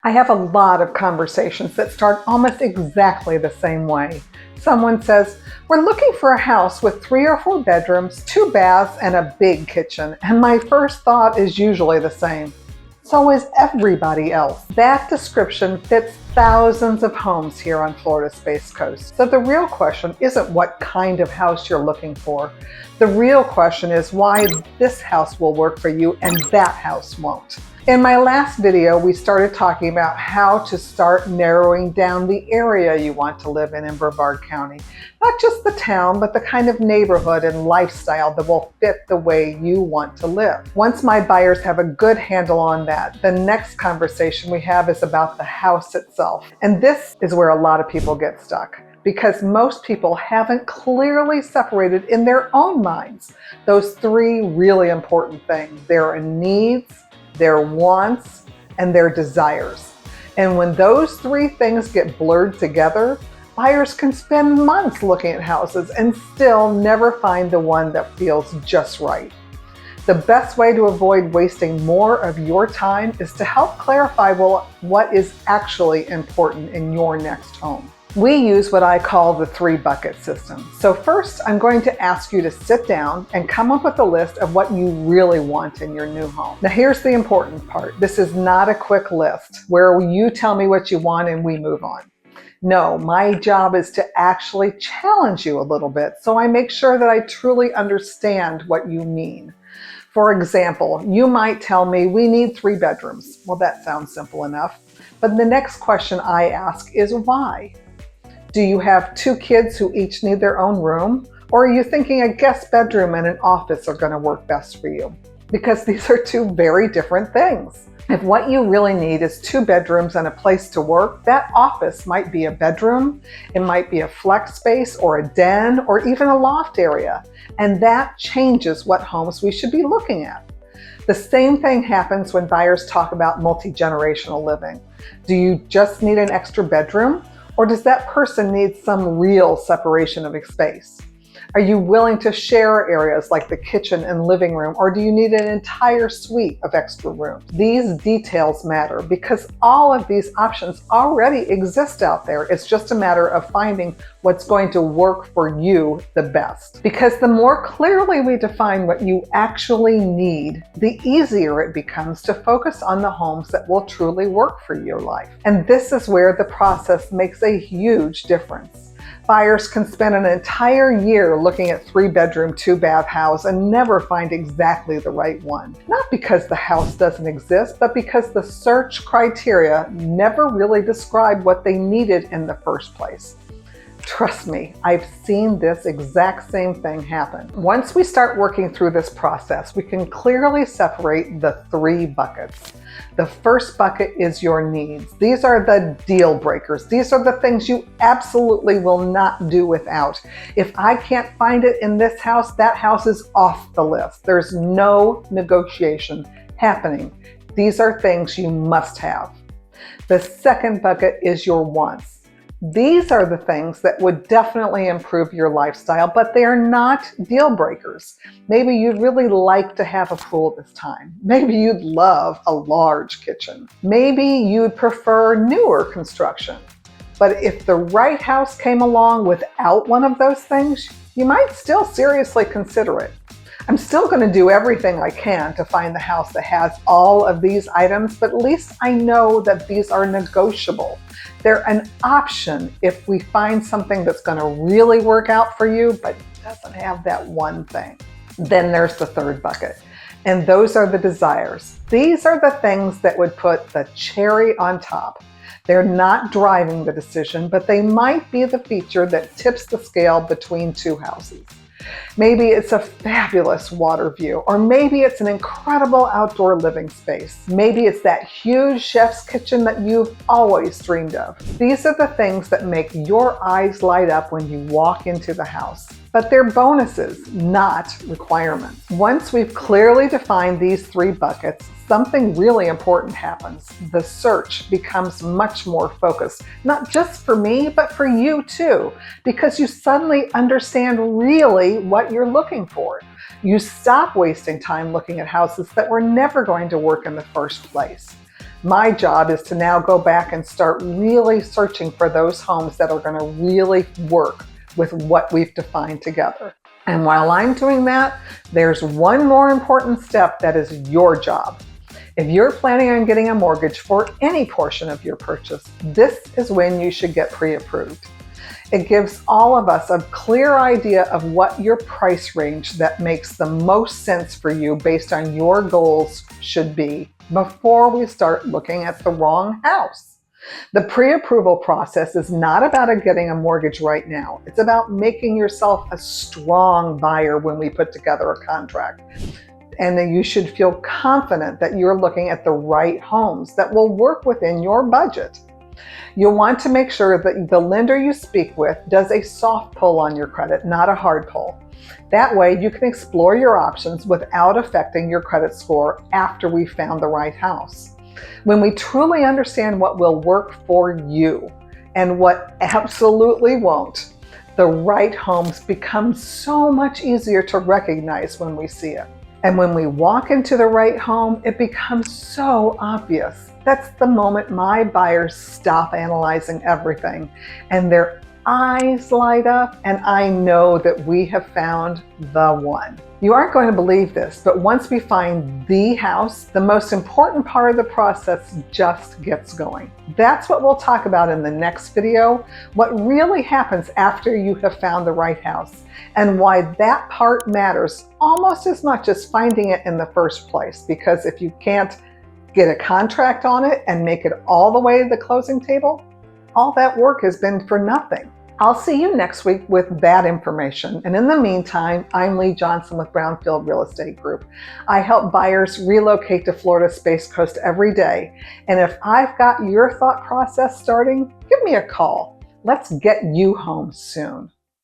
I have a lot of conversations that start almost exactly the same way. Someone says, "We're looking for a house with 3 or 4 bedrooms, 2 baths, and a big kitchen." And my first thought is usually the same. So is everybody else. That description fits thousands of homes here on Florida's Space Coast. So the real question isn't what kind of house you're looking for. The real question is why this house will work for you and that house won't. In my last video, we started talking about how to start narrowing down the area you want to live in Brevard County. Not just the town, but the kind of neighborhood and lifestyle that will fit the way you want to live. Once my buyers have a good handle on that, the next conversation we have is about the house itself. And this is where a lot of people get stuck, because most people haven't clearly separated in their own minds those 3 really important things: their needs, their wants, and their desires. And when those 3 things get blurred together, buyers can spend months looking at houses and still never find the one that feels just right. The best way to avoid wasting more of your time is to help clarify what is actually important in your next home. We use what I call the 3-bucket system. So first, I'm going to ask you to sit down and come up with a list of what you really want in your new home. Now here's the important part. This is not a quick list where you tell me what you want and we move on. No, my job is to actually challenge you a little bit, so I make sure that I truly understand what you mean. For example, you might tell me we need 3 bedrooms. Well, that sounds simple enough. But the next question I ask is why? Do you have 2 kids who each need their own room? Or are you thinking a guest bedroom and an office are going to work best for you? Because these are 2 very different things. If what you really need is 2 bedrooms and a place to work, that office might be a bedroom, it might be a flex space or a den or even a loft area. And that changes what homes we should be looking at. The same thing happens when buyers talk about multi-generational living. Do you just need an extra bedroom? Or does that person need some real separation of space? Are you willing to share areas like the kitchen and living room, or do you need an entire suite of extra rooms? These details matter because all of these options already exist out there. It's just a matter of finding what's going to work for you the best. Because the more clearly we define what you actually need, the easier it becomes to focus on the homes that will truly work for your life. And this is where the process makes a huge difference. Buyers can spend an entire year looking at 3-bedroom, 2-bath house and never find exactly the right one. Not because the house doesn't exist, but because the search criteria never really described what they needed in the first place. Trust me, I've seen this exact same thing happen. Once we start working through this process, we can clearly separate the 3 buckets. The first bucket is your needs. These are the deal breakers. These are the things you absolutely will not do without. If I can't find it in this house, that house is off the list. There's no negotiation happening. These are things you must have. The second bucket is your wants. These are the things that would definitely improve your lifestyle, but they are not deal breakers. Maybe you'd really like to have a pool this time. Maybe you'd love a large kitchen. Maybe you'd prefer newer construction. But if the right house came along without one of those things, you might still seriously consider it. I'm still going to do everything I can to find the house that has all of these items, but at least I know that these are negotiable. They're an option if we find something that's going to really work out for you, but doesn't have that one thing. Then there's the third bucket, and those are the desires. These are the things that would put the cherry on top. They're not driving the decision, but they might be the feature that tips the scale between 2 houses. Maybe it's a fabulous water view, or maybe it's an incredible outdoor living space. Maybe it's that huge chef's kitchen that you've always dreamed of. These are the things that make your eyes light up when you walk into the house. But they're bonuses, not requirements. Once we've clearly defined these 3 buckets, something really important happens. The search becomes much more focused, not just for me, but for you too, because you suddenly understand really what you're looking for. You stop wasting time looking at houses that were never going to work in the first place. My job is to now go back and start really searching for those homes that are going to really work with what we've defined together. And while I'm doing that, there's one more important step that is your job. If you're planning on getting a mortgage for any portion of your purchase, this is when you should get pre-approved. It gives all of us a clear idea of what your price range that makes the most sense for you based on your goals should be before we start looking at the wrong house. The pre-approval process is not about getting a mortgage right now. It's about making yourself a strong buyer when we put together a contract. And then you should feel confident that you're looking at the right homes that will work within your budget. You'll want to make sure that the lender you speak with does a soft pull on your credit, not a hard pull. That way you can explore your options without affecting your credit score after we've found the right house. When we truly understand what will work for you and what absolutely won't, the right homes become so much easier to recognize when we see it. And when we walk into the right home, it becomes so obvious. That's the moment my buyers stop analyzing everything and their eyes light up, and I know that we have found the one. You aren't going to believe this, but once we find the house, the most important part of the process just gets going. That's what we'll talk about in the next video, what really happens after you have found the right house, and why that part matters almost as much as finding it in the first place. Because if you can't get a contract on it and make it all the way to the closing table, all that work has been for nothing. I'll see you next week with that information. And in the meantime, I'm Lee Johnson with Brownfield Real Estate Group. I help buyers relocate to Florida's Space Coast every day. And if I've got your thought process starting, give me a call. Let's get you home soon.